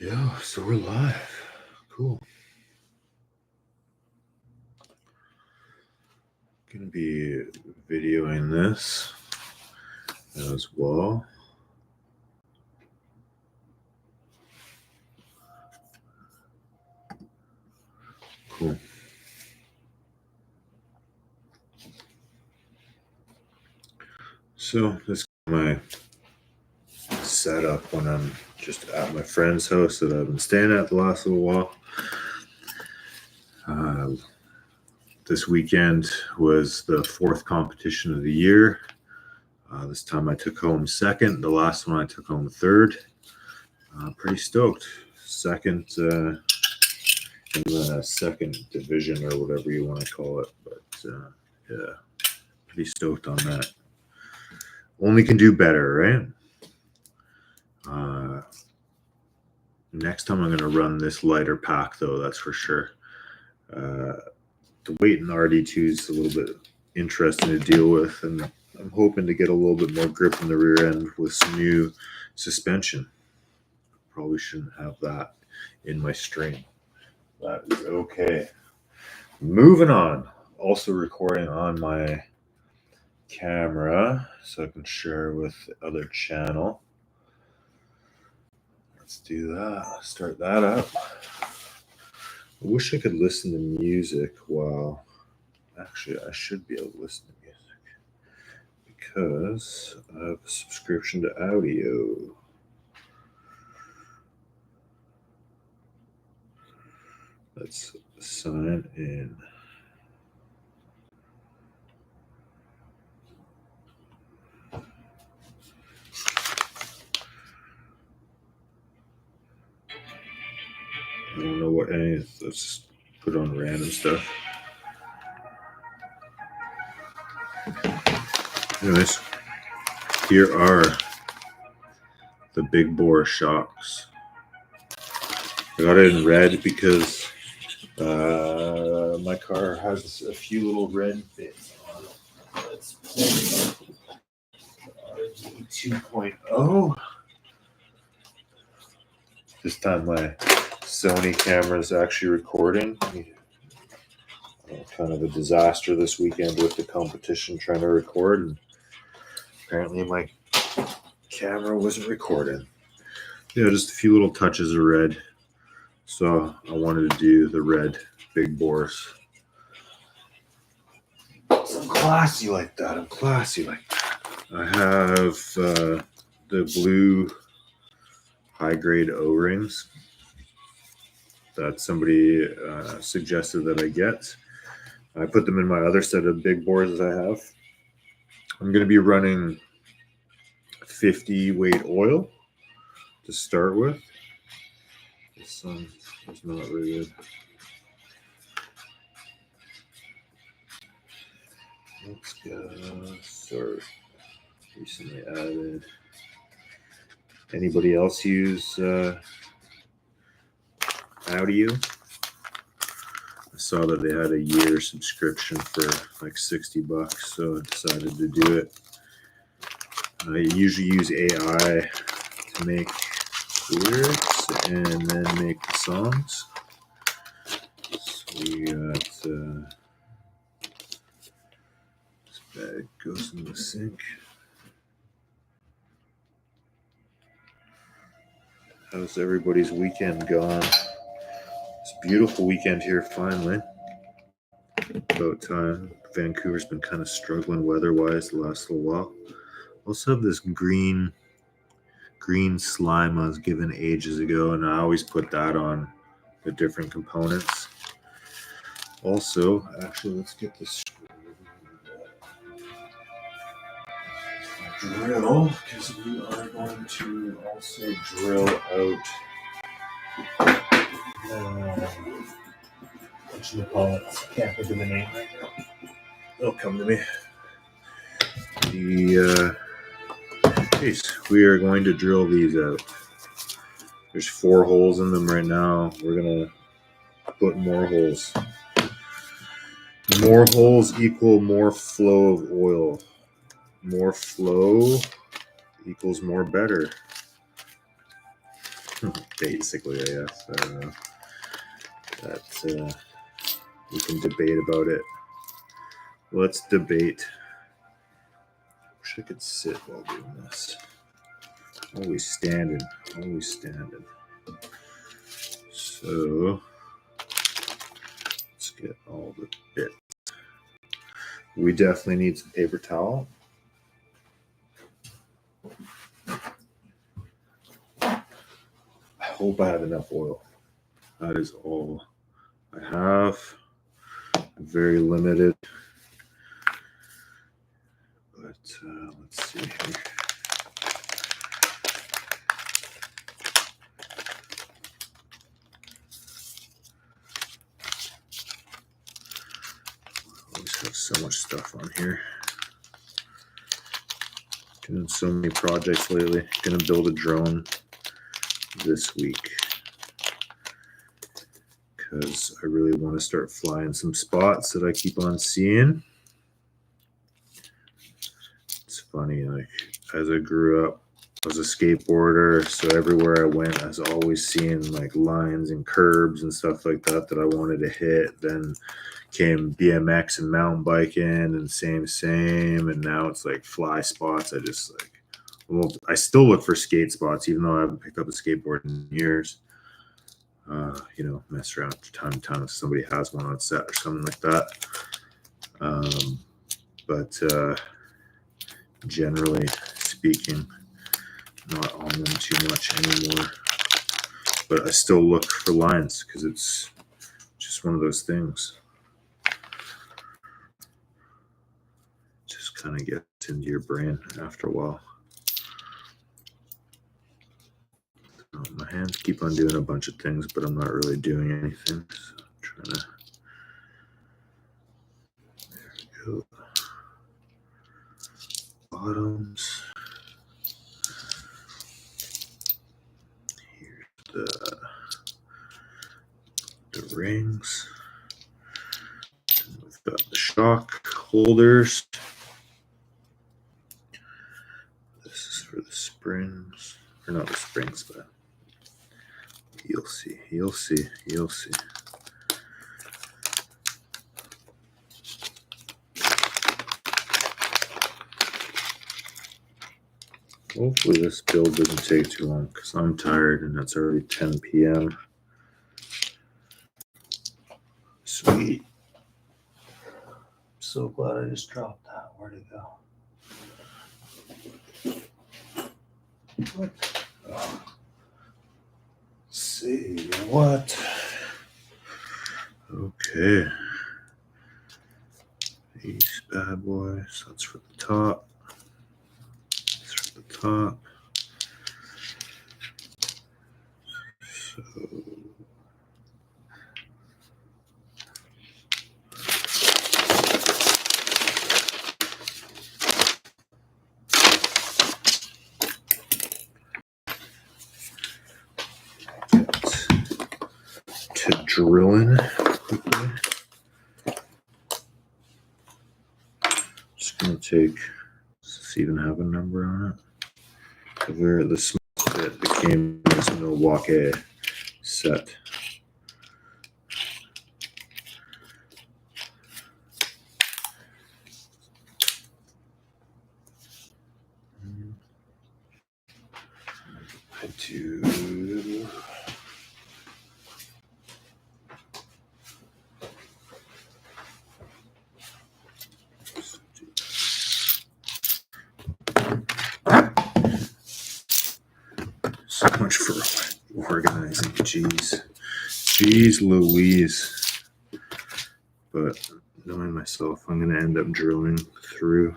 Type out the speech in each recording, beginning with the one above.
Yeah, so we're live. Cool. Gonna be videoing this as well. Cool. So this is my setup when I'm just at my friend's house that I've been staying at the last little while. This weekend was the fourth competition of the year. This time I took home second. The last one I took home third. Pretty stoked. Second in the second division or whatever you want to call it. But yeah, pretty stoked on that. Only can do better, right? Next time I'm going to run this lighter pack, though, that's for sure. The weight in RD2 is a little bit interesting to deal with, and I'm hoping to get a little bit more grip in the rear end with some new suspension. Probably shouldn't have that in my stream. That is okay. Moving on. Also recording on my camera so I can share with the other channel. Let's do that. Start that up. I wish I could listen to music while... Actually, I should be able to listen to music because I have a subscription to audio. Let's sign in. I don't know what any of this. Let's just put on random stuff. Anyways, here are the Big Bore shocks. I got it in red because my car has a few little red bits on it. Let's pull it up. 2.0. This time my Sony camera is actually recording. Kind of a disaster this weekend with the competition trying to record, and apparently my camera wasn't recording. Yeah, just a few little touches of red. So I wanted to do the red Big Bores. I'm classy like that. I have the blue high-grade O-rings that somebody suggested that I get. I put them in my other set of Big Bores that I have. I'm going to be running 50 weight oil to start with. This one is not very good. Let's go start. Recently added. Anybody else use audio? I saw that they had a year subscription for like $60, so I decided to do it. I usually use AI to make lyrics and then make the songs. So we got this bag goes in the sink. How's everybody's weekend gone? It's a beautiful weekend here finally. About time. Vancouver's been kind of struggling weather-wise the last little while. Also have this green slime I was given ages ago, and I always put that on the different components. Also, actually, let's get this drill, because we are going to also drill out what should we call it? I can't think of the name right now. It'll come to me. We are going to drill these out. There's 4 holes in them right now. We're going to put more holes. More holes equal more flow of oil. More flow equals more better. Basically, I guess. I don't know. That we can debate about it. Let's debate. Wish I could sit while doing this. Always standing. Always standing. So let's get all the bits. We definitely need some paper towel. I hope I have enough oil. That is all I have. Very limited. But let's see here. Always have so much stuff on here. Doing so many projects lately. Gonna build a drone this week because I really want to start flying some spots that I keep on seeing. It's funny, like as I grew up, I was a skateboarder, so everywhere I went, I was always seeing like lines and curbs and stuff like that that I wanted to hit. Then came BMX and mountain biking, and same, and now it's like fly spots. I just like, well, I still look for skate spots, even though I haven't picked up a skateboard in years. Mess around from time to time if somebody has one on set or something like that. But generally speaking, not on them too much anymore. But I still look for lines because it's just one of those things. Just kind of gets into your brain after a while. My hands keep on doing a bunch of things, but I'm not really doing anything. So I'm trying to. There we go. Bottoms. Here's the rings. And we've got the shock holders. This is for the springs, or not the springs, but you'll see. Hopefully this build doesn't take too long because I'm tired and it's already 10 p.m. Sweet. So glad I just dropped that. Where'd it go? What? Oh. See what? Okay. These bad boys. That's for the top. That's for the top. So. To drilling quickly. Just gonna take. Does this even have a number on it? Where the small bit became this Milwaukee set. I do. So much for organizing. Jeez Louise. But knowing myself, I'm going to end up drilling through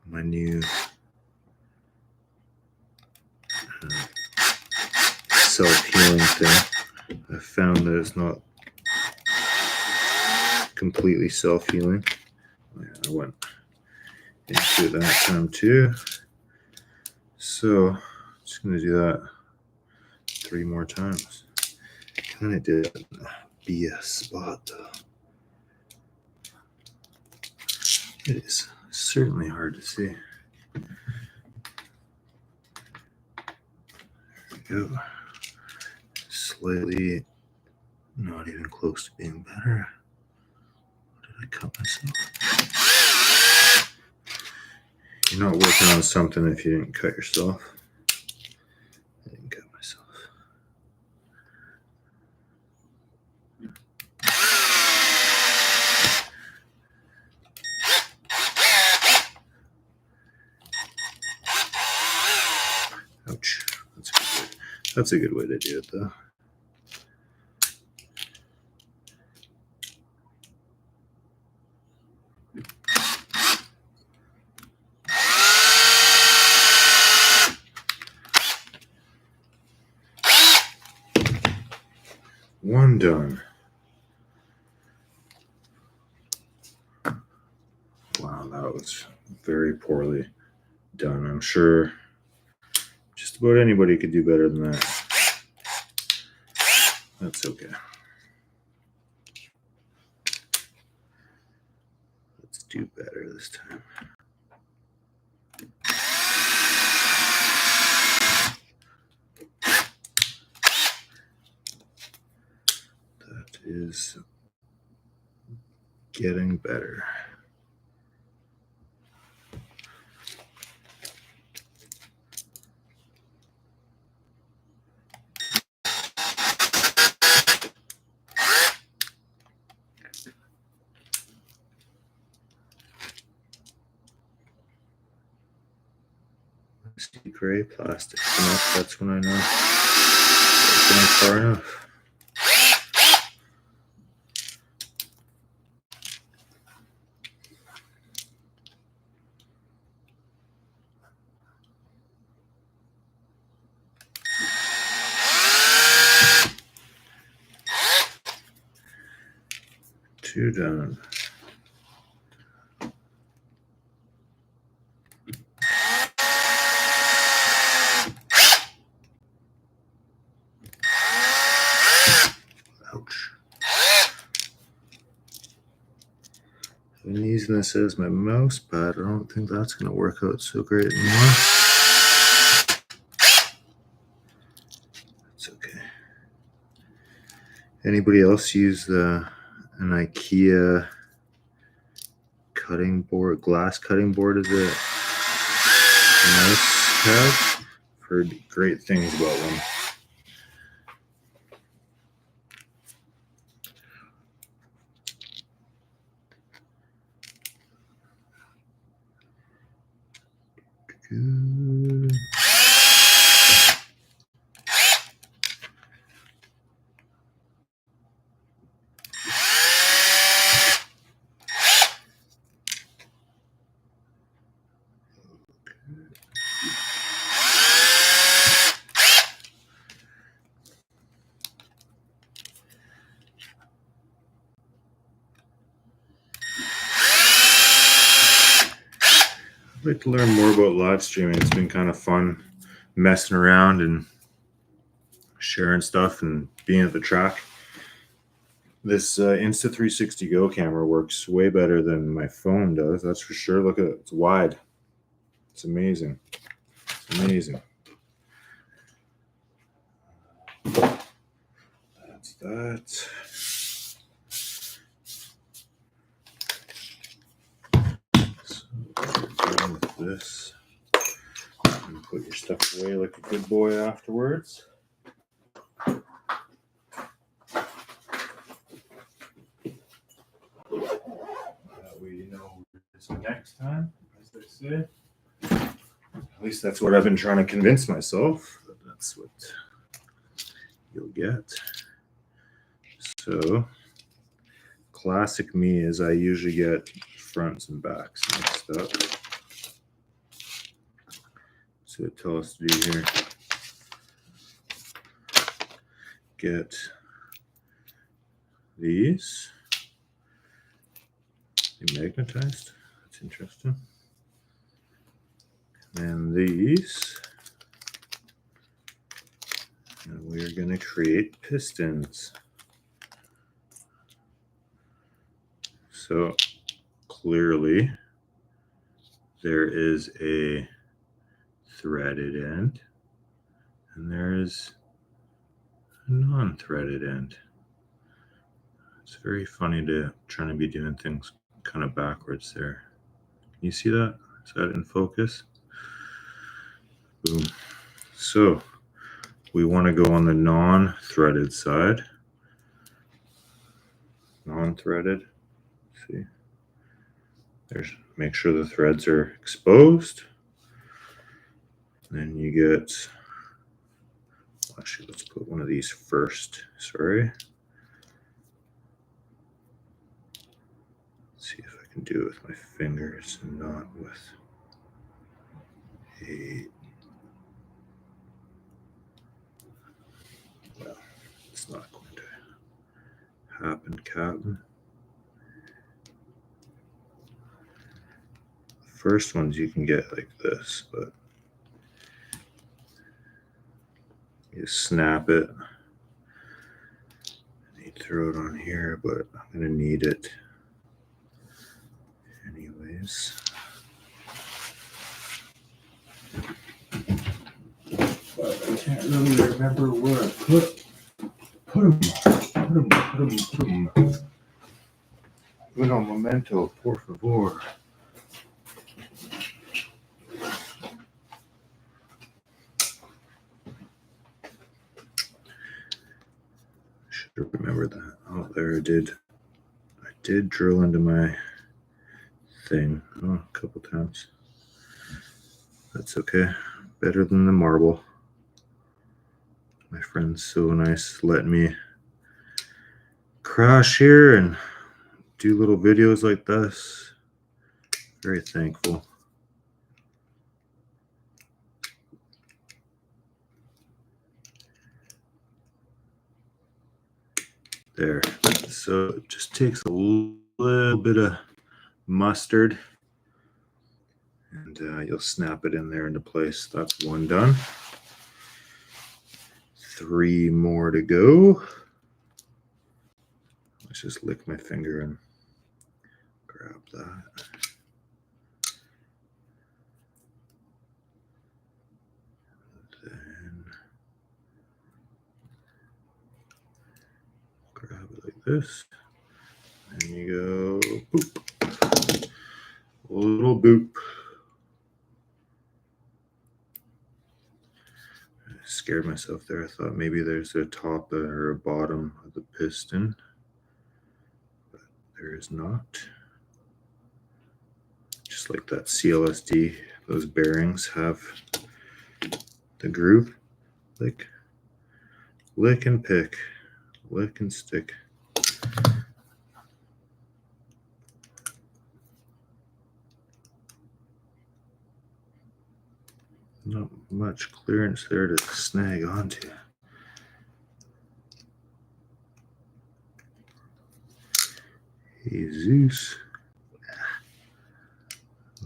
my new self-healing thing. I found that it's not completely self-healing. I went into it that time too. So I'm just going to do that 3 more times. Kind of did a BS spot though. It is certainly hard to see. we go. Slightly, not even close to being better. Did I cut myself? You're not working on something if you didn't cut yourself. I didn't cut myself. Ouch. That's a good way to do it, though. One done. Wow, that was very poorly done. I'm sure just about anybody could do better than that. That's okay. Let's do better this time. That is getting better. Steep gray plastic enough. That's when I know it's going far enough. Two done. Ouch. I've been using this as my mouse pad. I don't think that's going to work out so great anymore. It's okay. Anybody else use an IKEA cutting board, glass cutting board as a mouse pad? Heard great things about them. Good. I'd like to learn more about live streaming. It's been kind of fun messing around and sharing stuff and being at the track. This Insta360 Go camera works way better than my phone does. That's for sure. Look at it. It's wide. It's amazing. It's amazing. That's that. So we're done with this. And put your stuff away like a good boy afterwards. That way you know it's next time, as they say. At least that's what I've been trying to convince myself. That that's what you'll get. So, classic me is I usually get fronts and backs mixed up. So it tells us to do here. Get these magnetized. That's interesting. And these. And we're going to create pistons. So clearly there is a threaded end And there's a non-threaded end. It's very funny to trying to be doing things kind of backwards there. Can you see that? Is that in focus? Boom. So we want to go on the non-threaded side. Non-threaded. See? There's, make sure the threads are exposed. Then you get, actually, let's put one of these first. Sorry. Let's see if I can do it with my fingers and not with a, well, it's not going to happen, Captain. First ones you can get like this, but you snap it. You throw it on here, but I'm going to need it anyways. But I can't really remember where I put them. Uno momento, por favor. Should remember that. Oh, there I did. I did drill into my thing a couple times. That's okay. Better than the marble. My friend's so nice letting me crash here and do little videos like this. Very thankful. There. So it just takes a little bit of mustard and you'll snap it in there into place. That's one done. 3 more to go. Let's just lick my finger and grab that. Then grab it like this. And you go boop. A little boop. I scared myself there. I thought maybe there's a top or a bottom of the piston. But there is not. Just like that CLSD, those bearings have the groove. Lick and pick. Lick and stick. Not much clearance there to snag onto. Jesus.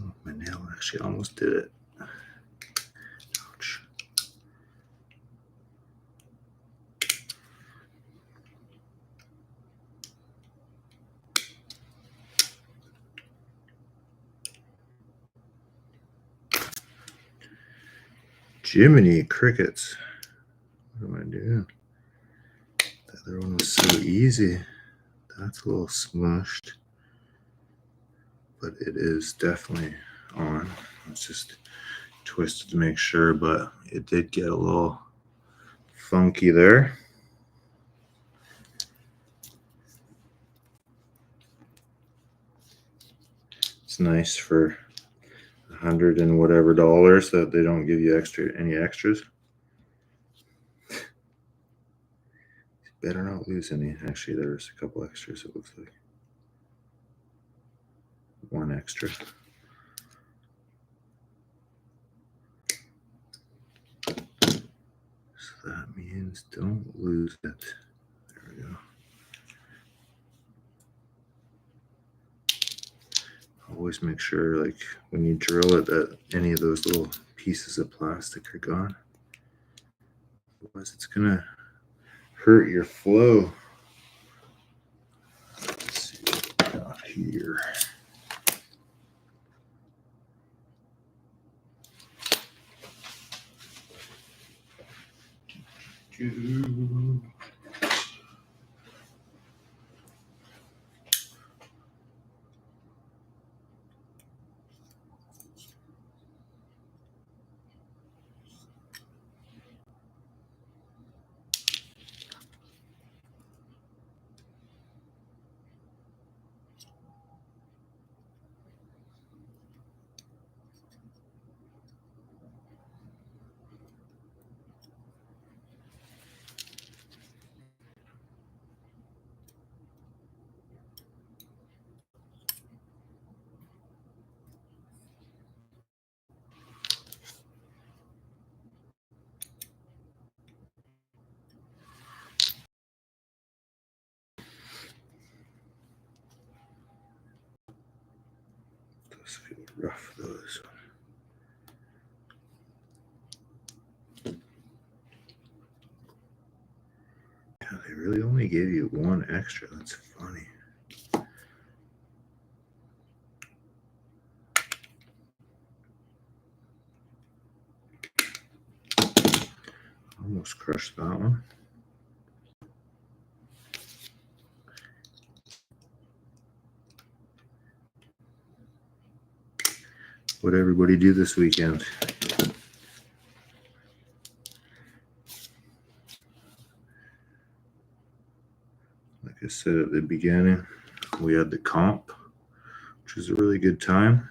Oh, my nail actually almost did it. Ouch. Jiminy crickets. What am I doing? The other one was so easy. That's a little smushed. But it is definitely on. It's just twisted to make sure, but it did get a little funky there. It's nice for $100 and whatever that they don't give you any extras. Better not lose any. Actually, there's a couple extras, it looks like. One extra. So that means don't lose it. There we go. Always make sure, like, when you drill it, that any of those little pieces of plastic are gone. Otherwise, it's gonna hurt your flow. Let's see what we got here. YouTube. Those feel rough, those. Yeah, they really only gave you one extra. That's funny. Almost crushed that one. What'd everybody do this weekend? Like I said at the beginning, we had the comp, which was a really good time.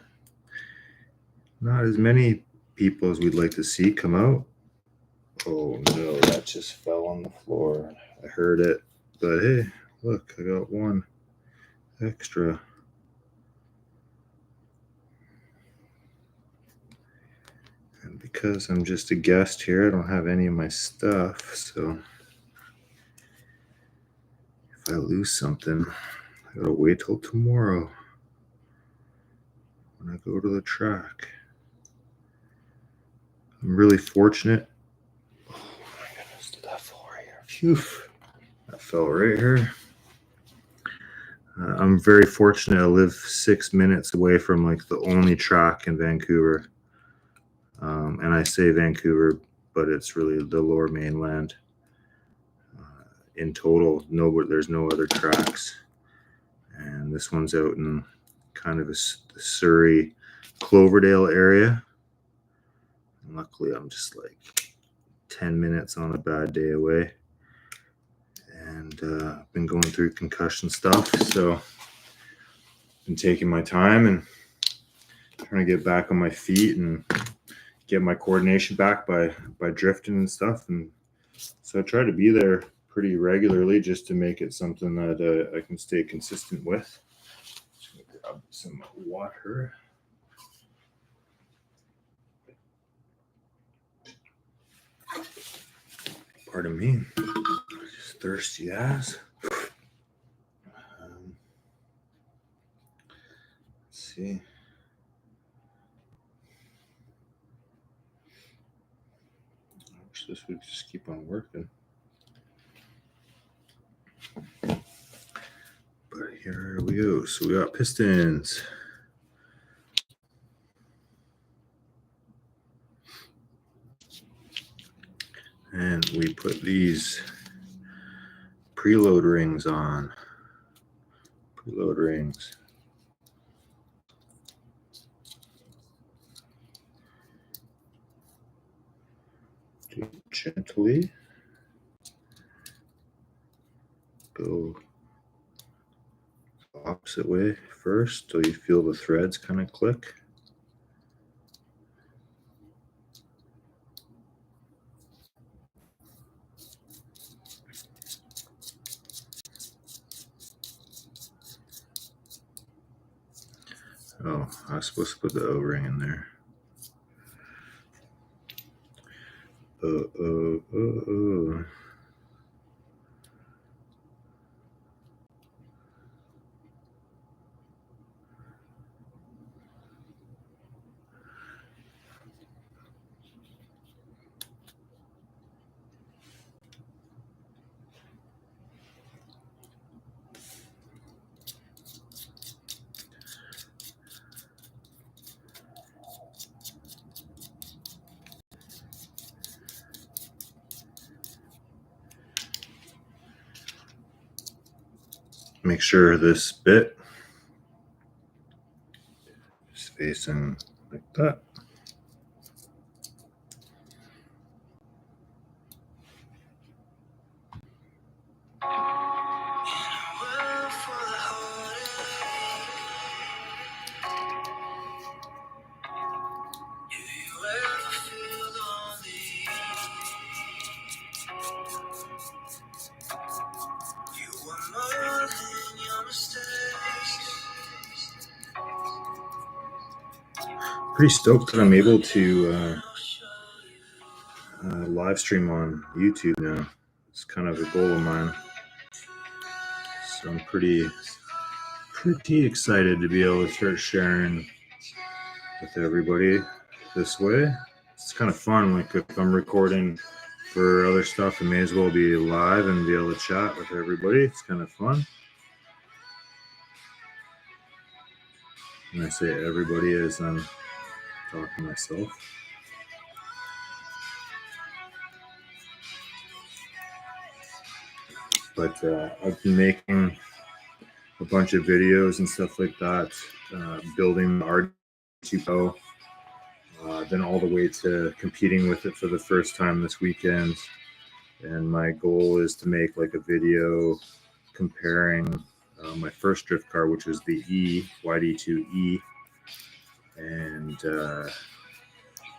Not as many people as we'd like to see come out. Oh no, that just fell on the floor. I heard it, but hey, look, I got one extra. And because I'm just a guest here, I don't have any of my stuff, so if I lose something, I gotta wait till tomorrow when I go to the track. I'm really fortunate. Oh my goodness, did that fall right here? Phew, that fell right here. I'm very fortunate. I live 6 minutes away from like the only track in Vancouver. And I say Vancouver, but it's really the lower mainland. In total, there's no other tracks. And this one's out in kind of the Surrey, Cloverdale area. And luckily, I'm just like 10 minutes on a bad day away. And I've been going through concussion stuff, so I've been taking my time and trying to get back on my feet and get my coordination back by drifting and stuff. And so I try to be there pretty regularly just to make it something that I can stay consistent with. Just gonna grab some water. Pardon me. Just thirsty ass. Let's see. I wish this would just keep on working. But here we go. So we got pistons. And we put these preload rings on. Preload rings. Do it gently. Go the opposite way first so you feel the threads kind of click. Oh, I was supposed to put the O-ring in there. Oh. Make sure this bit is facing like that. Pretty stoked that I'm able to live stream on YouTube now. It's kind of a goal of mine. So I'm pretty excited to be able to start sharing with everybody this way. It's kind of fun. Like if I'm recording for other stuff, I may as well be live and be able to chat with everybody. It's kind of fun. And I say everybody as I'm talking myself. But I've been making a bunch of videos and stuff like that, building the R2Pro, then all the way to competing with it for the first time this weekend. And my goal is to make like a video comparing my first drift car, which is the YD2E, and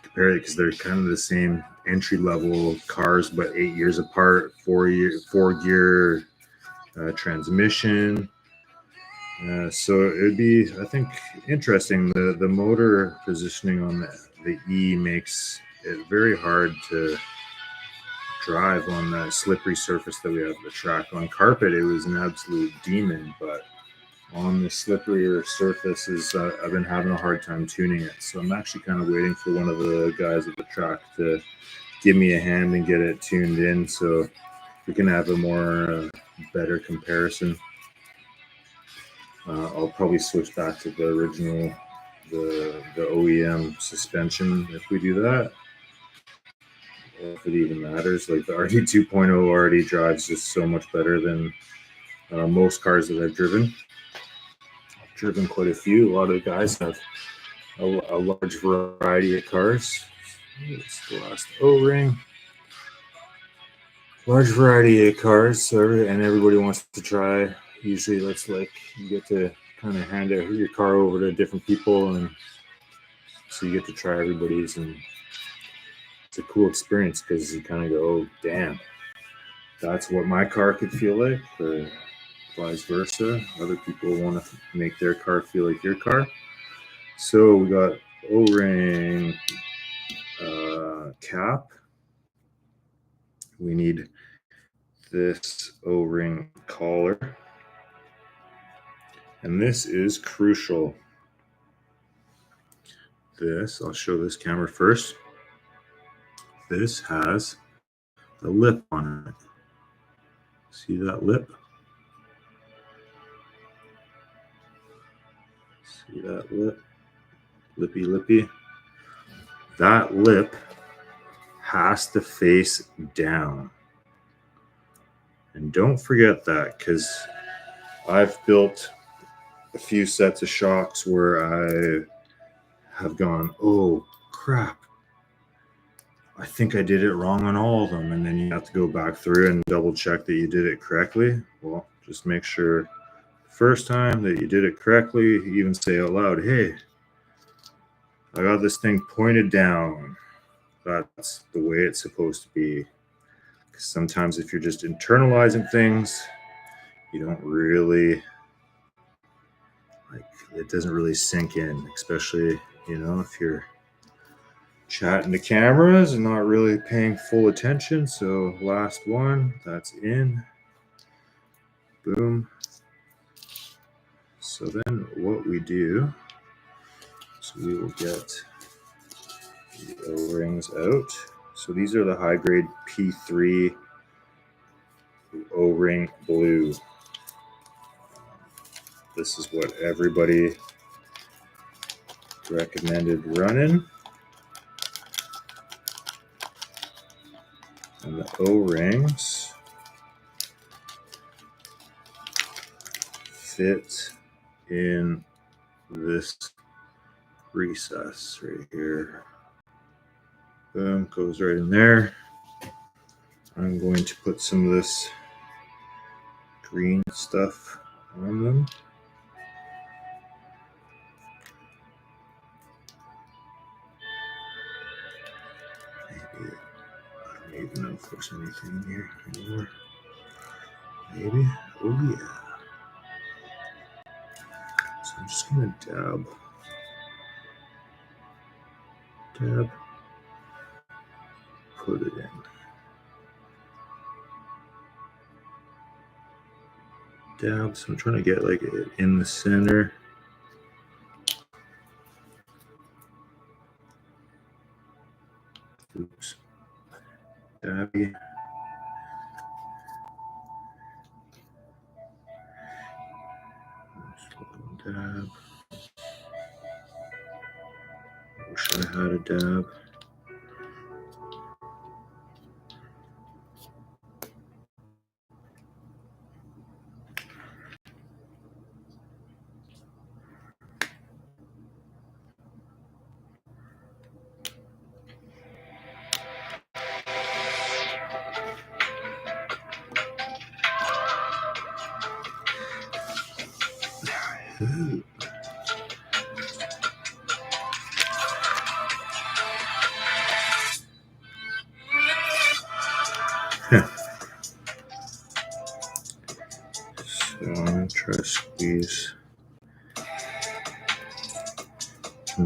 compare it because they're kind of the same entry level cars, but 8 years apart, four gear transmission. So it would be, I think, interesting. The motor positioning on the E makes it very hard to drive on that slippery surface that we have the track. On carpet, it was an absolute demon, but on the slipperier surfaces, I've been having a hard time tuning it. So I'm actually kind of waiting for one of the guys at the track to give me a hand and get it tuned in so we can have a more better comparison. I'll probably switch back to the original, the OEM suspension if we do that. If it even matters. Like the RD 2.0 already drives just so much better than most cars that I've driven. I've driven quite a few. A lot of the guys have a large variety of cars. It's the last O-ring. Large variety of cars, and everybody wants to try. Usually that's like you get to kind of hand out your car over to different people, and so you get to try everybody's, and it's a cool experience because you kind of go, oh, damn, that's what my car could feel like, or vice versa. Other people want to make their car feel like your car. So we got O-ring cap. We need this O-ring collar. And this is crucial. This, I'll show this camera first. This has the lip on it. See that lip? See that lip? Lippy, lippy. That lip has to face down. And don't forget that, because I've built a few sets of shocks where I have gone, oh crap, I think I did it wrong on all of them. And then you have to go back through and double check that you did it correctly. Well, just make sure first time that you did it correctly. You even say out loud, hey, I got this thing pointed down. That's the way it's supposed to be. Because sometimes if you're just internalizing things, you don't really, like, it doesn't really sink in, especially, you know, if you're chatting to cameras and not really paying full attention. So last one, that's in. Boom. So then what we do is we will get the O-rings out. So these are the high grade P3 O-ring blue. This is what everybody recommended running. And the O-rings fit in this recess right here. Boom, goes right in there. I'm going to put some of this green stuff on them. Maybe, I don't even know if there's anything in here anymore. Maybe, oh yeah. So I'm just gonna dab, put it in. Dab, so I'm trying to get like it in the center. Oops. Dabby. Dab. Wish I had a dab. So I'm going to try to squeeze. I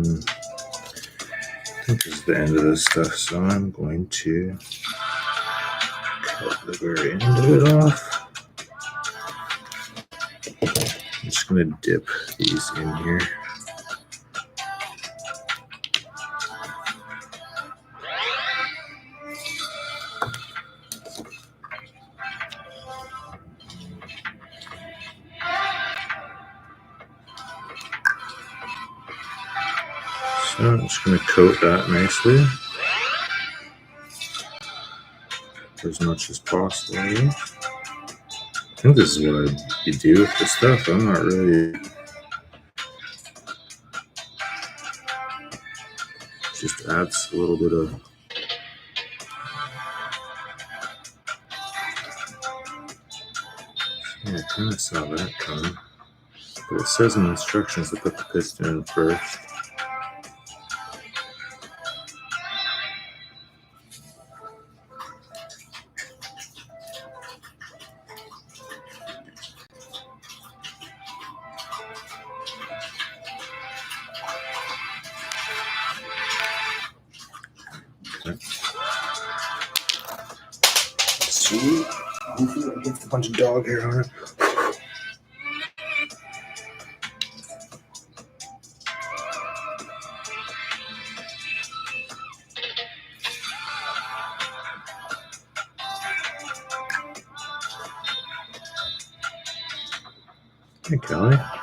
think this is the end of this stuff, so I'm going to cut the very end of it off. I'm just going to dip these in here. So I'm just going to coat that nicely for as much as possible. I think this is what you do with this stuff. I'm not really. Just adds a little bit of. Yeah, I kind of saw that coming. But it says in the instructions to put the piston in first. Sweet. Hopefully it gets a bunch of dog hair on it. Hey, Callie. How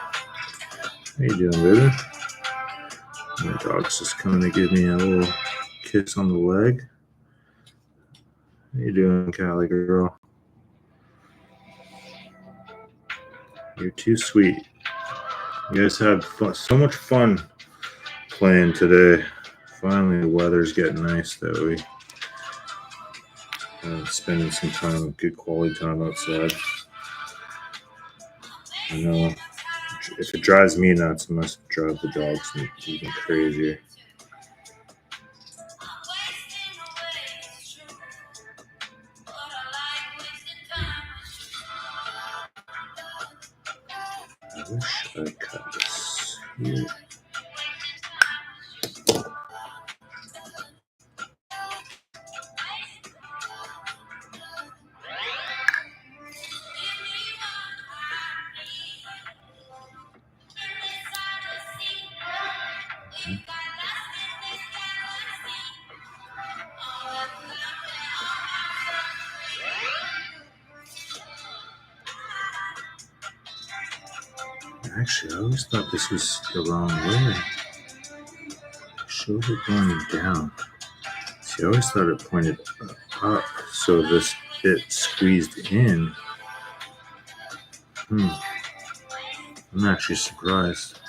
you doing, baby? My dog's just coming to give me a little kiss on the leg. How you doing, Callie girl? You're too sweet. You guys had so much fun playing today. Finally, the weather's getting nice that we spending some time, good quality time outside. I know if it drives me nuts, it must drive the dogs even crazier. I wish I cut this here. Actually, I always thought this was the wrong way. It showed it going down. See, I always thought it pointed up, so this bit squeezed in. I'm actually surprised.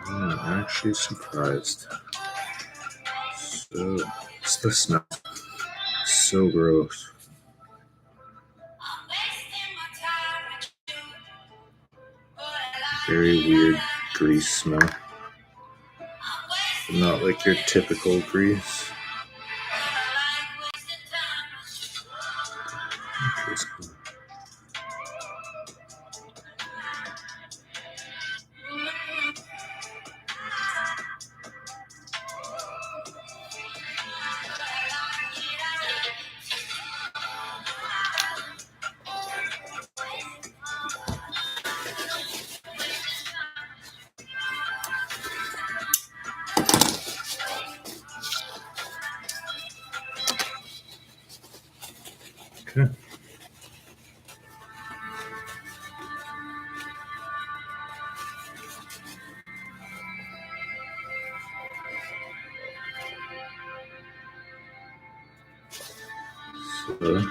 I'm actually surprised. So, this smells so gross. Very weird grease smell. Not like your typical grease. Okay. So,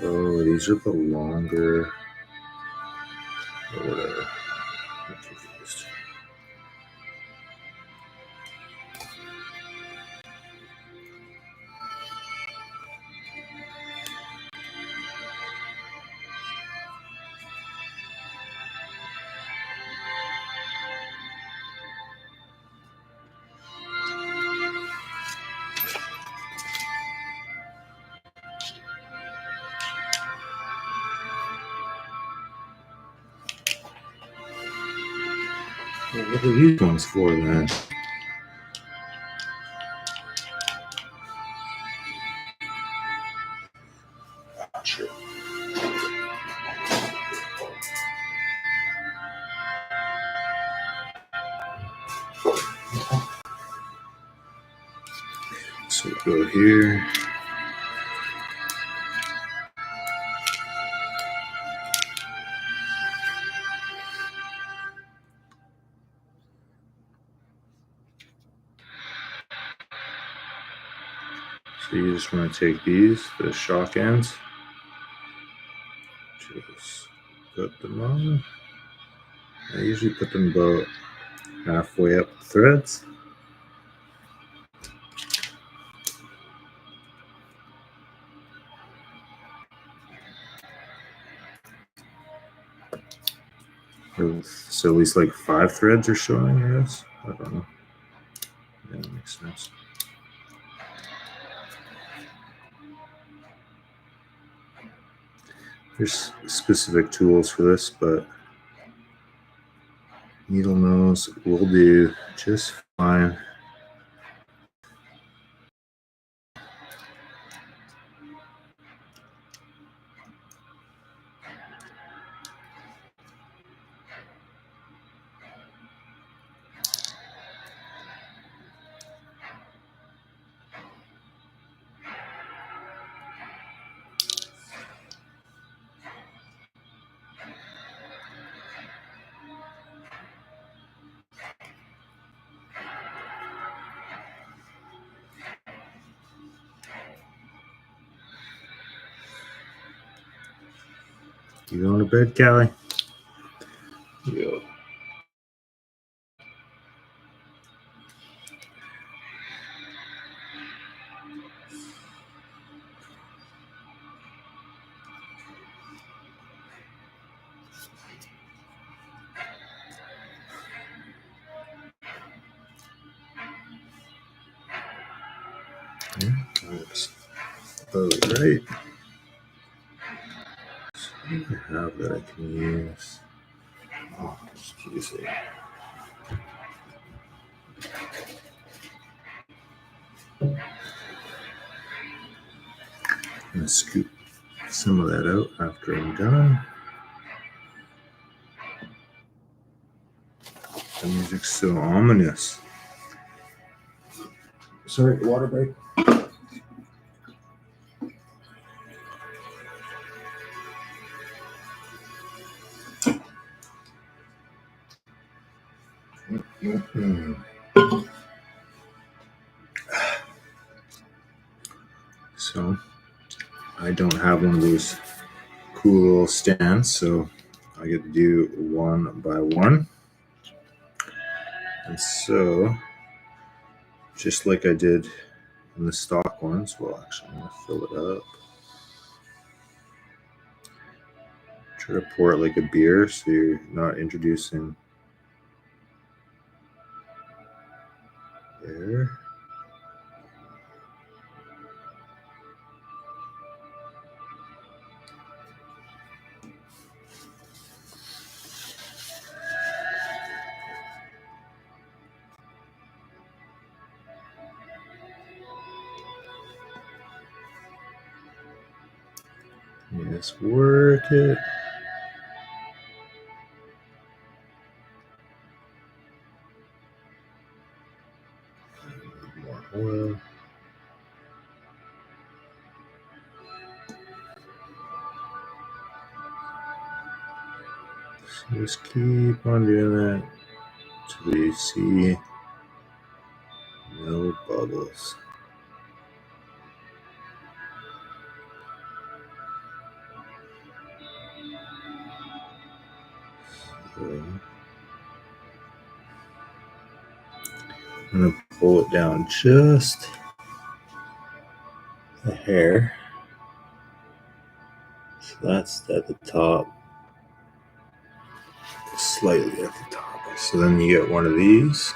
oh, these are the longer, or whatever. I'm confused. Well, what are these ones for then? Sure. So we'll go here. So you just want to take these, the shock ends, just put them on. I usually put them about halfway up the threads. So at least like 5 threads are showing, I guess. I don't know. Yeah, that makes sense. There's specific tools for this, but needle nose will do just fine. You going to bed, Callie? Yeah. That's about right. So I have that I can use. Oh, excuse me. I'm going to scoop some of that out after I'm done. The music's so ominous. Sorry, water break. Mm-hmm. So I don't have one of these cool little stands, so I get to do one by one. And so, just like I did in the stock ones, well, actually, I'm going to fill it up. Try to pour it like a beer so you're not introducing air. Just work it. More oil. So just keep on doing that until you see no bubbles. So I'm going to pull it down just a hair. So that's at the top, slightly at the top. So then you get one of these.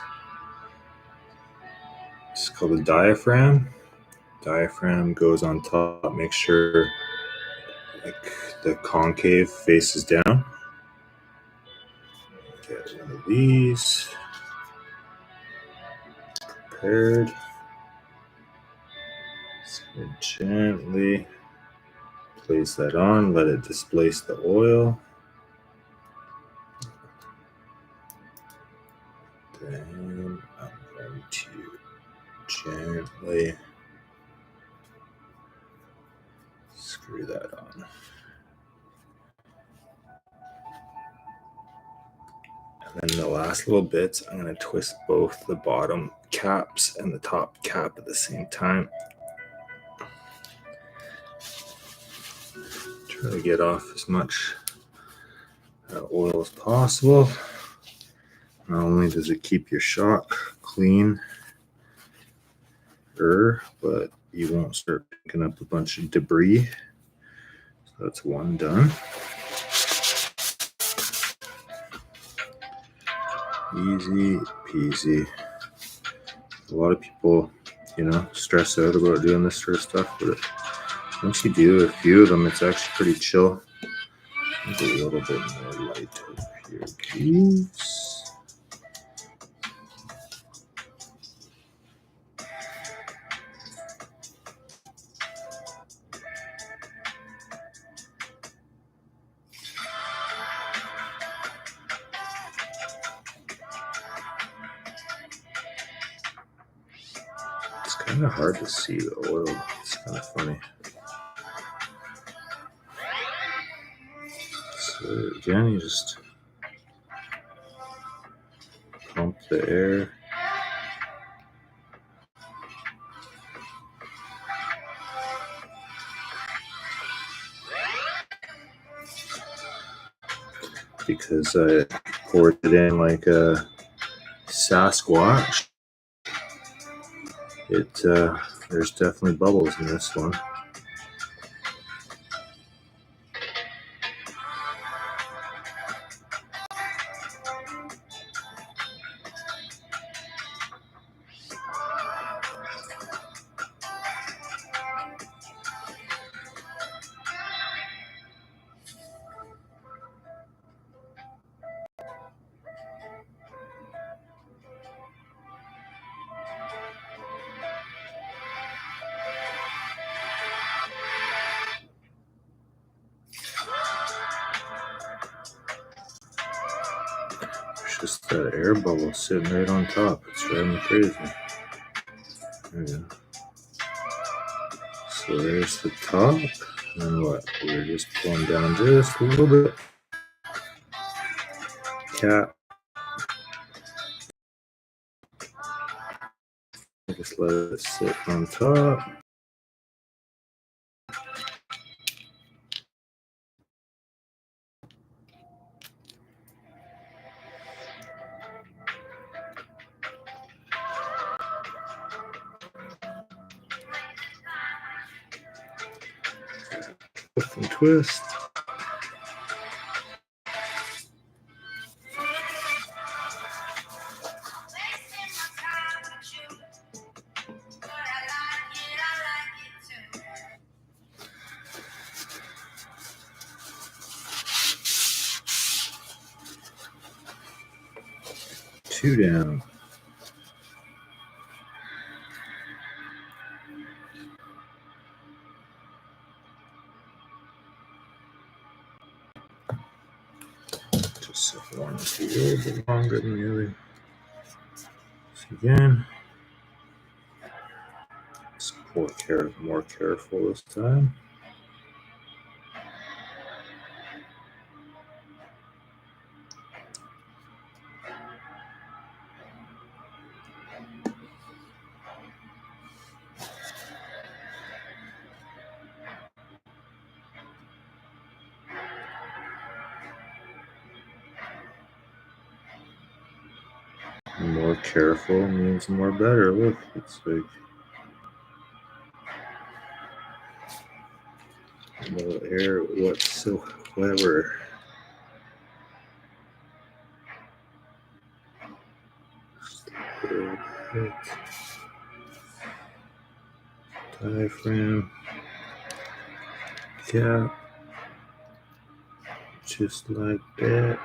It's called a diaphragm. Diaphragm goes on top. Make sure like the concave faces down. Get one of these prepared. So gently place that on. Let it displace the oil. Then I'm going to gently screw that on. And then the last little bits, I'm going to twist both the bottom caps and the top cap at the same time. Try to get off as much oil as possible. Not only does it keep your shock clean, but you won't start picking up a bunch of debris. So that's one done. Easy peasy. A lot of people, stress out about doing this sort of stuff, but once you do a few of them, it's actually pretty chill. Maybe a little bit more light over here, please. It's kind of hard to see the oil. It's kind of funny. So again, you just pump the air. Because I poured it in like a Sasquatch. There's definitely bubbles in this one. Just that air bubble sitting right on top. It's driving me crazy. There we go. So there's the top. And what? We're just pulling down just a little bit. Cap. Just let it sit on top. Twist and twist. Two down. Just one to be a little bit longer than the other. So again, just more careful this time. More careful means more better. Look, it's like no air whatsoever. Just a little bit. Diaphragm. Cap. Just like that.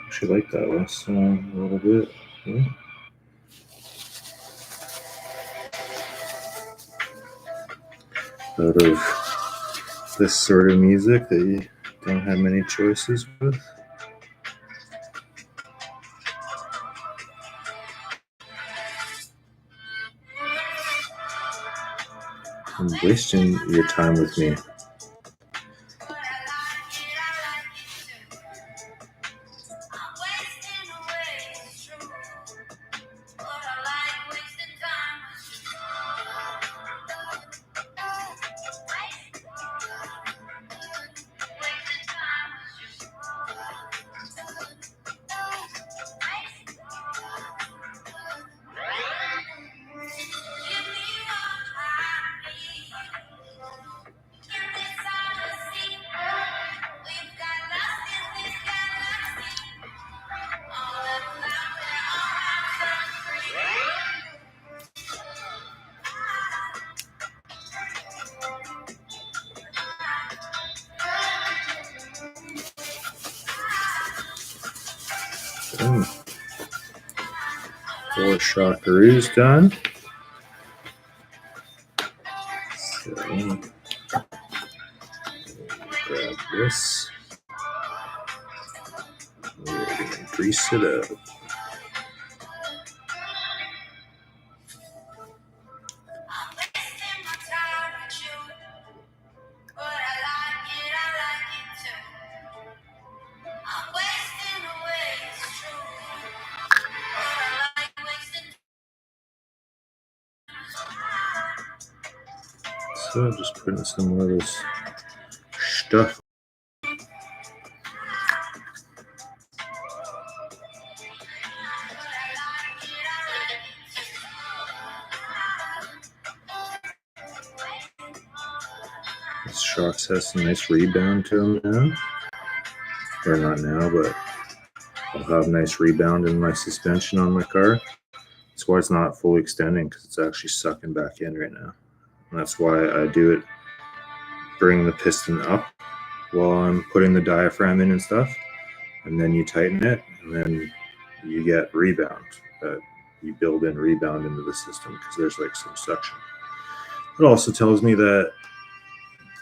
Actually like that last song a little bit. Yeah. Out of this sort of music that you don't have many choices with. I'm wasting your time with me. Four shockaroos done. So, grab this. We're going to grease it up. So just putting some more of this stuff. This Shocks has some nice rebound to them now. Or not now, but I'll have nice rebound in my suspension on my car. That's why it's not fully extending, because it's actually sucking back in right now. And that's why I do it, bring the piston up while I'm putting the diaphragm in and stuff, and then you tighten it, and then you get rebound. You build in rebound into the system because there's like some suction. It also tells me that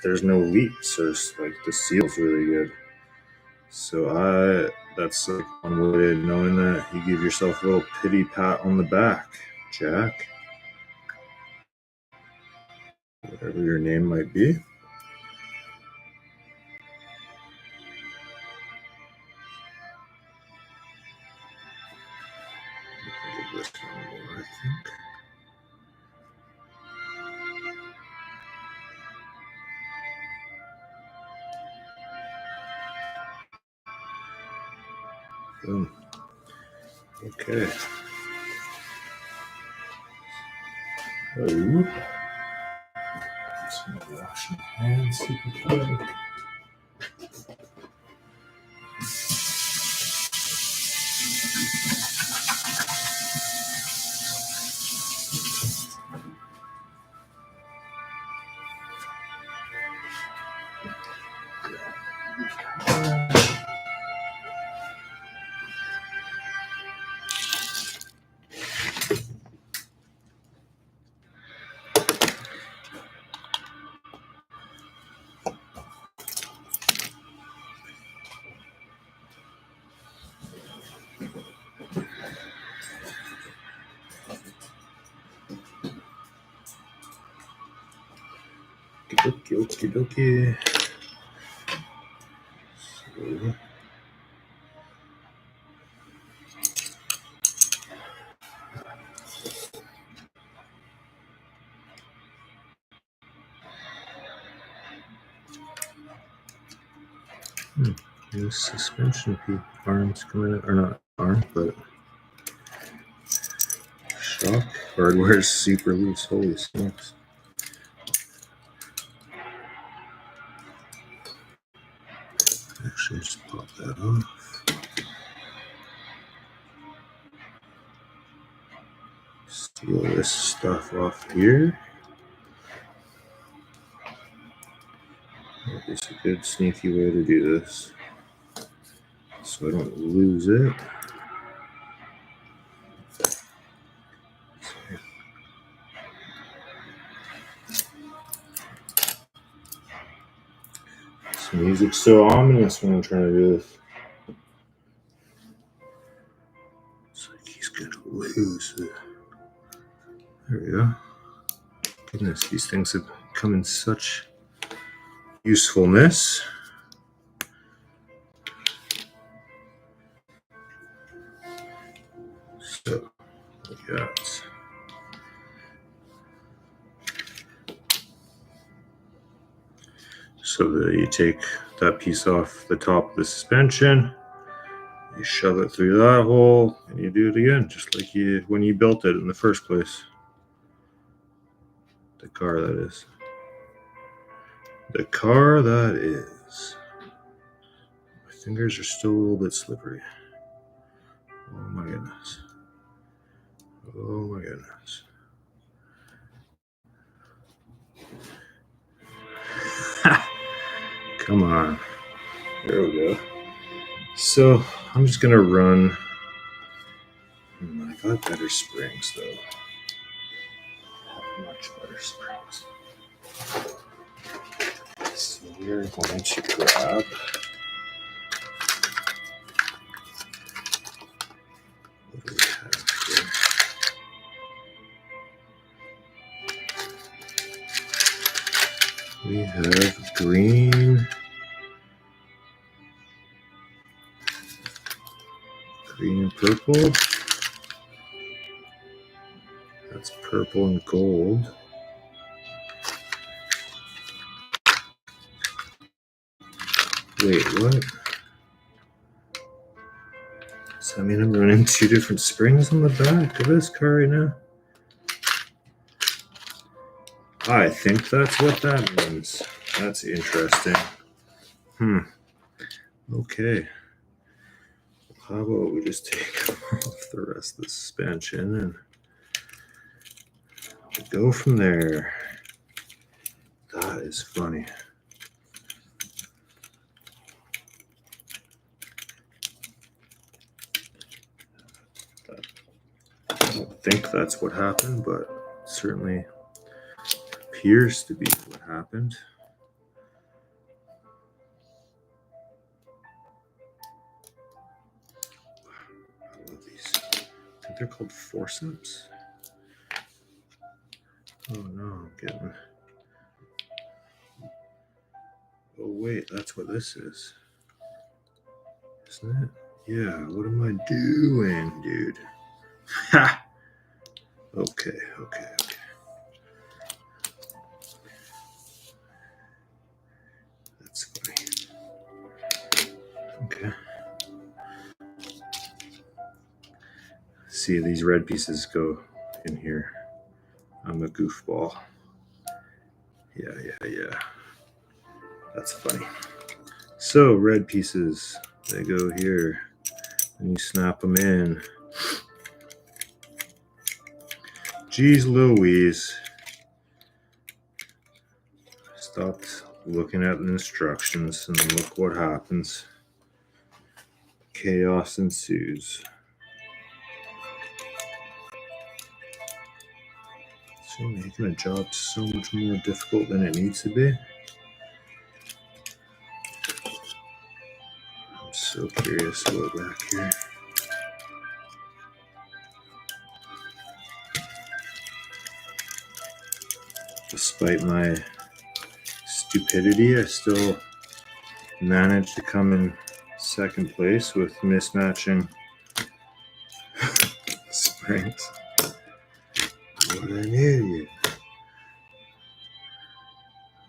there's no leaks, or like the seal's really good. So that's like one way of knowing that you give yourself a little pity pat on the back, Jack. Whatever your name might be. This one more, I think. Boom. Okay. Oh. Just wash my hands super quick. Okie dokie. So, new suspension arms coming out, or not arms, but shock hardware is super loose. Holy smokes. Actually, just pop that off. Steal this stuff off here. It's a good sneaky way to do this so I don't lose it. This music's so ominous when I'm trying to do this. It's like he's gonna lose it. There we go. Goodness, these things have come in such usefulness. So, we got so that you take that piece off the top of the suspension, you shove it through that hole, and you do it again, just like you when you built it in the first place. The car, that is. The car that is. My fingers are still a little bit slippery. Oh my goodness. Oh my goodness. Come on. There we go. So I'm just gonna run. I got better springs though. Much better springs. So we're going to grab what do we have here? We have green and purple. That's purple and gold. Wait, what? Does that mean I'm running two different springs on the back of this car right now? I think that's what that means. That's interesting. Okay. How about we just take off the rest of the suspension and go from there. That is funny. I don't think that's what happened, but it certainly appears to be what happened. I love these. I think they're called forceps. Oh no, I'm getting. Oh wait, that's what this is. Isn't it? Yeah, what am I doing, dude? Ha! Okay. That's funny. Okay. See, these red pieces go in here. I'm a goofball. Yeah. That's funny. So, red pieces, they go here. And you snap them in. Jeez Louise. Stopped looking at the instructions and look what happens. Chaos ensues. So making a job so much more difficult than it needs to be. I'm so curious about back here. Despite my stupidity, I still managed to come in second place with mismatching springs. What an idiot.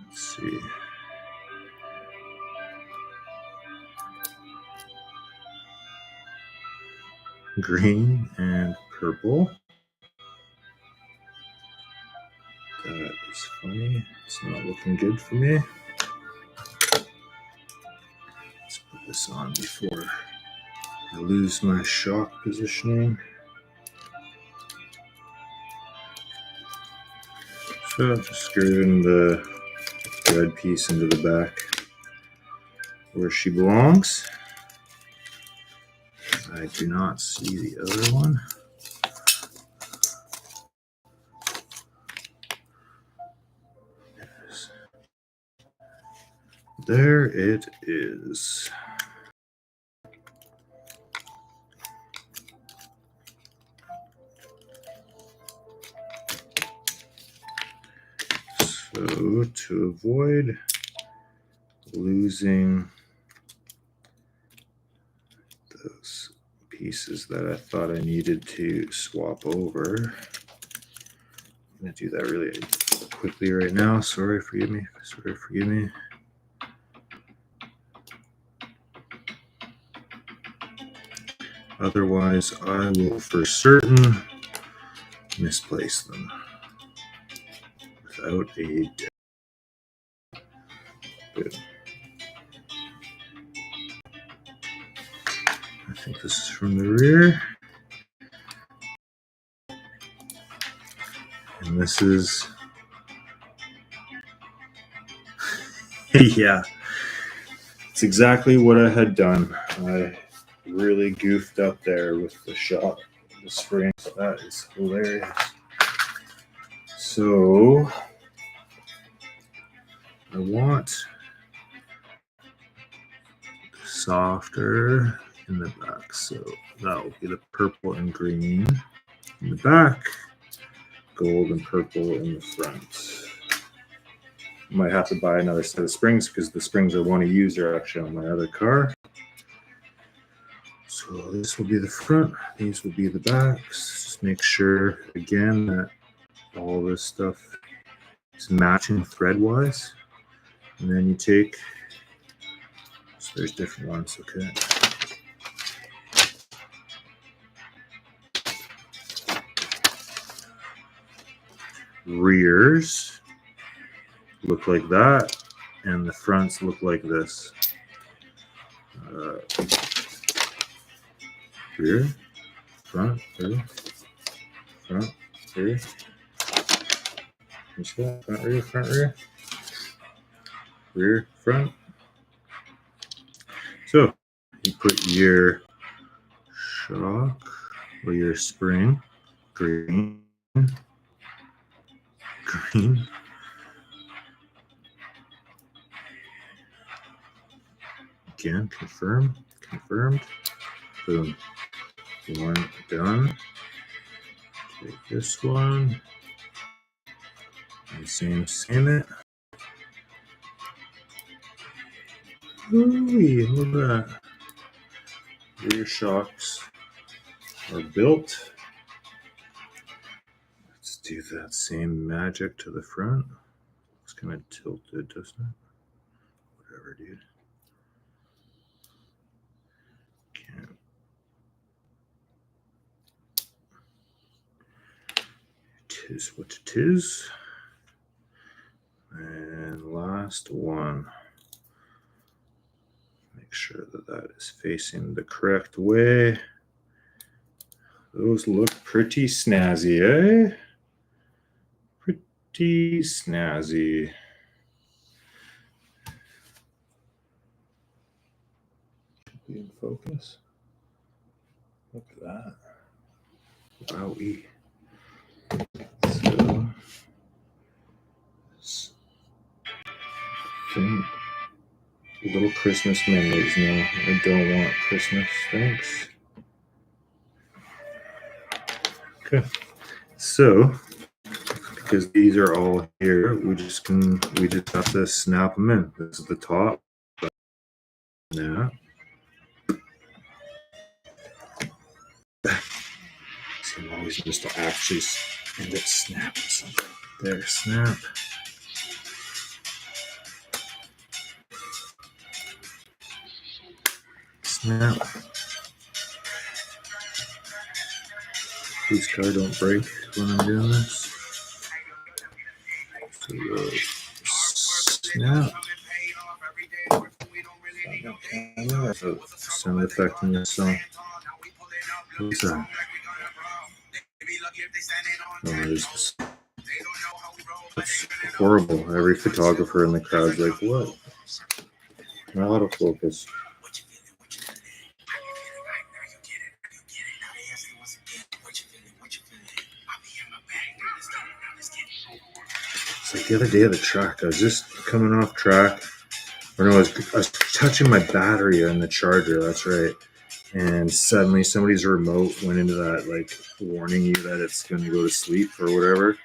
Let's see. Green and purple. That is funny. It's not looking good for me. Let's put this on before I lose my shock positioning. So just screwing the red piece into the back where she belongs. I do not see the other one. There it is. So to avoid losing those pieces that I thought I needed to swap over, I'm going to do that really quickly right now. Sorry, forgive me. Otherwise, I will for certain misplace them without a doubt. Good. I think this is from the rear. And this is... yeah. It's exactly what I had done. I really goofed up there with the shot, the springs. That is hilarious. So I want softer in the back. So that will be the purple and green in the back, gold and purple in the front. Might have to buy another set of springs because the springs I want to use are actually on my other car. So this will be the front, these will be the backs. Just make sure again that all this stuff is matching thread wise. And then you take, so there's different ones, okay. Rears look like that, and the fronts look like this. Rear, front, rear, front, rear. What's that? Front, rear, rear, front. So you put your shock or your spring, green. Again, confirmed. Boom. One done. Take this one. And same it. Ooh, look at that. Rear shocks are built. Let's do that same magic to the front. It's kind of tilted, doesn't it? Whatever, dude. Can't. 'tis what it is. And last one. Make sure that that is facing the correct way. Those look pretty snazzy, eh? Pretty snazzy. Be in focus. Look at that. Wowee. So, little Christmas memories now. I don't want Christmas. Thanks. Okay. So, because these are all here, we just have to snap them in. This is the top. Now. So I'm always supposed to actually end up snapping something. There, snap. Snap. Please car don't break when I'm doing this. So, snap. Sound effect in this song. What's that? Oh, that's horrible. Every photographer in the crowd's like, what? Not out of focus. It's like the other day at the track, I was just coming off track. Or no, I was touching my battery on the charger, that's right. And suddenly somebody's remote went into that, like, warning you that it's going to go to sleep or whatever.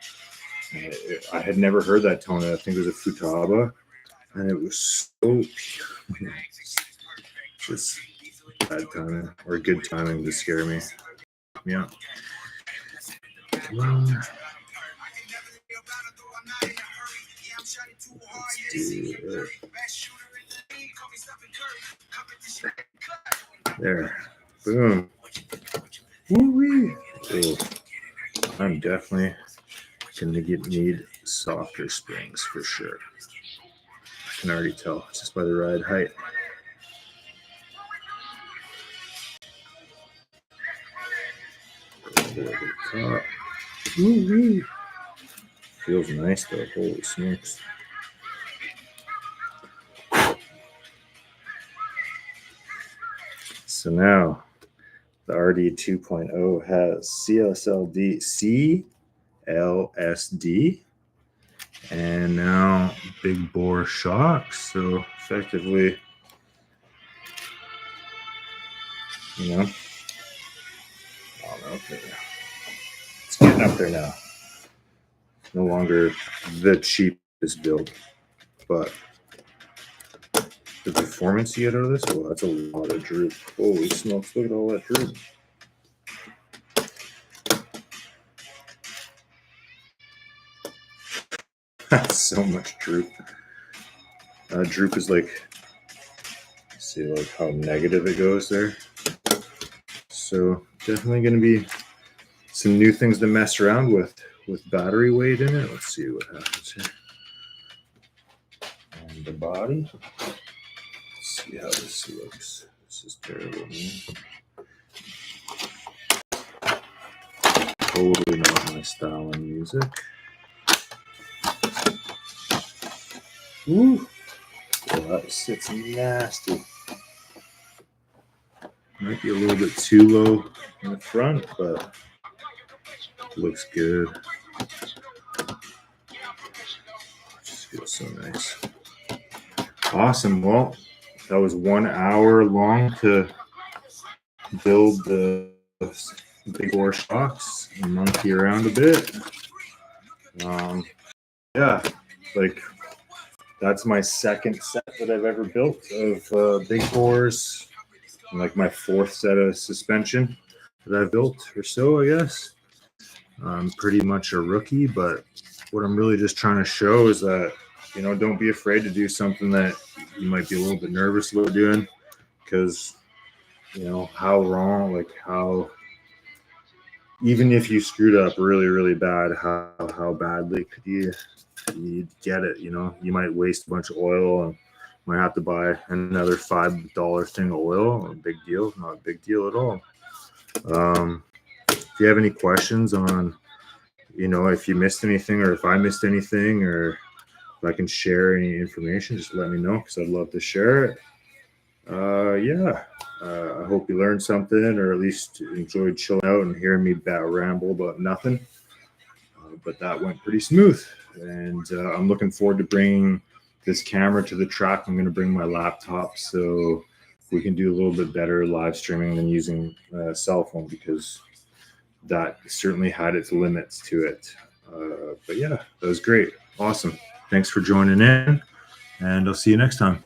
And I had never heard that tone. I think it was a Futaba. And it was so just bad timing or good timing to scare me. Yeah. Come on. Let's do it. There. Boom. Woo-wee. Oh, I'm definitely going to need softer springs for sure. I can already tell just by the ride height. Go over the top. Woo-wee. Feels nice though. Holy smokes. So now the RD 2.0 has CLSD, and now Big Bore shocks. So effectively, you know, I don't know. It's getting up there now. No longer the cheapest build, but the performance you get out of this, well, that's a lot of droop. Holy smokes, look at all that droop. That's so much droop. Droop is like, see like how negative it goes there. So definitely going to be some new things to mess around with battery weight in it. Let's see what happens here. And the body. Let's see how this looks. This is terrible, man. Totally not my style of music. Ooh. Well, that sits nasty. Might be a little bit too low in the front, but looks good. Just feels so nice. Awesome. Well, that was 1 hour long to build the Big Bore shocks and monkey around a bit. Yeah, like that's my second set that I've ever built of Big Bores, and like my fourth set of suspension that I've built or so, I guess. I'm pretty much a rookie, but what I'm really just trying to show is that, you know, don't be afraid to do something that you might be a little bit nervous about doing, because, you know, how even if you screwed up really, really bad, how badly could you get it? You know, you might waste a bunch of oil and might have to buy another $5 thing of oil. A big deal, not a big deal at all. If you have any questions on, you know, if you missed anything or if I missed anything or if I can share any information, just let me know because I'd love to share it. I hope you learned something or at least enjoyed chilling out and hearing me ramble about nothing. But that went pretty smooth. And I'm looking forward to bringing this camera to the track. I'm going to bring my laptop so we can do a little bit better live streaming than using a cell phone because that certainly had its limits to it. But yeah, that was great. Awesome. Thanks for joining in, and I'll see you next time.